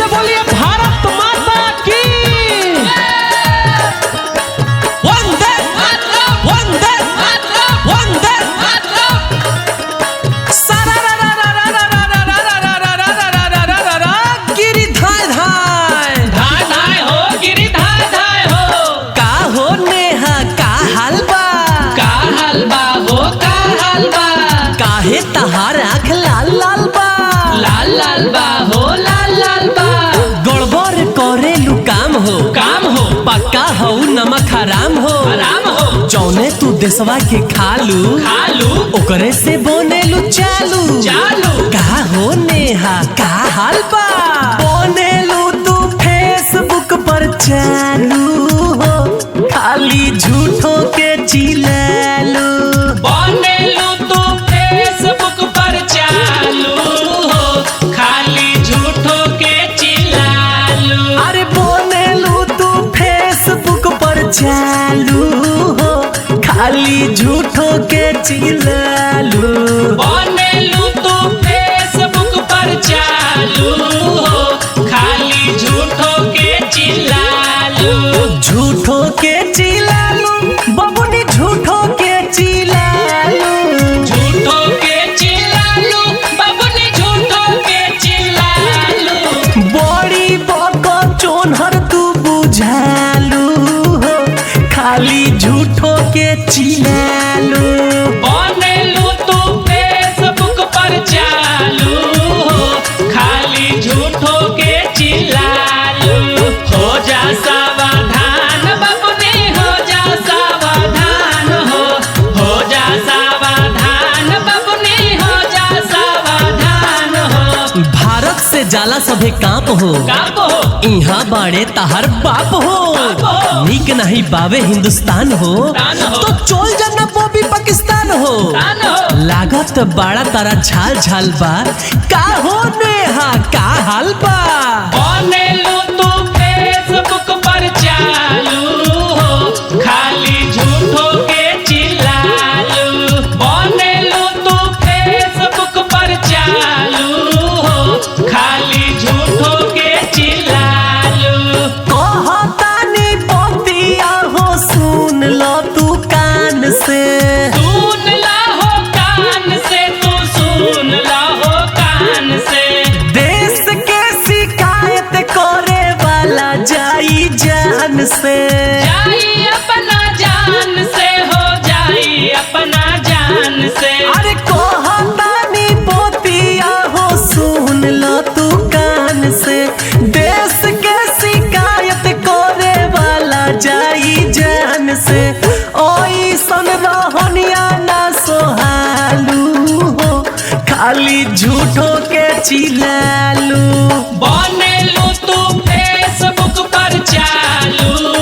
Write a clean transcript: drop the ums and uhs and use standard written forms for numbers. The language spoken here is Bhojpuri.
से बोलिए भारत माता की वंदे वंदे वंदे गिरी धाय धाय धाय धाय हो गिरी धाय धाय हो। का हो नेहा का हलवा का हलवा हो का हलवा। काहे तहार आँख लाल लाल बा लाल लाल बा हो लाल लाल बा। गड़बड़ करेलू काम हो पक्का हो नमक हराम हो जौने तू देशवा के खालू ओकरे से बनेलू चालू का हो नेहा का हाल बा बनेलू तू फेसबुक पर चालू हो खाली झूठों के चिल्लालू बनेलू तू फेसबुक पर चालू हो खाली झूठों के चिल्लालू। अरे बनेलू तू फेसबुक पर चालू हो खाली झूठों के चिल्लालू बनेलू तू फेसबुक पर चालू हो खाली झूठों के चिल्लालू। झूठों के चिल्लालू बबुनी झूठों के चिल्लालू झूठों के चिल्लालू बबुनी झूठों के चिल्लालू। बड़ी बको चोनहर तू बुझालू हो खाली झूठों के चिल्लालू बनेलू तू फेसबुक पर चालू हो खाली झूठों के चिल्लालू। हो जा सावधान बबुनी हो जा सावधान हो जा सावधान बबुनी हो जा सावधान हो। भारत से जाला सभे कांप हो काप हो इहाँ बाड़े तहर बाप हो हो। नीक नहीं बावे हिंदुस्तान हो तान हो। तो चोल जाना बॉबी पाकिस्तान हो तान हो। लागत बड़ा तारा झाल झाल बा का हो नेहा का हाल बा बनेलू तू फेसबुक पर चालू हो खाली झूठों के चिल्लालू। बनेलू तू फेसबुक पर चालू हो खाली झूठों के चिल्लालू। कहतानी बतिया हो सुन लो तू कान से सुन ला हो कान से तू सुन ला हो कान से। देश के शिकायत करे वाला जाई जान से जाई अपना जान से हो जाई अपना जान से। अरे कहतानी बतिया हो सुन लो तू कान से देश के शिकायत करे वाला जाई जान से ओई सन रहनिया ना सोहालू हो खाली झूठों के चिल्लालू बनेलू तू फेसबुक पर चालू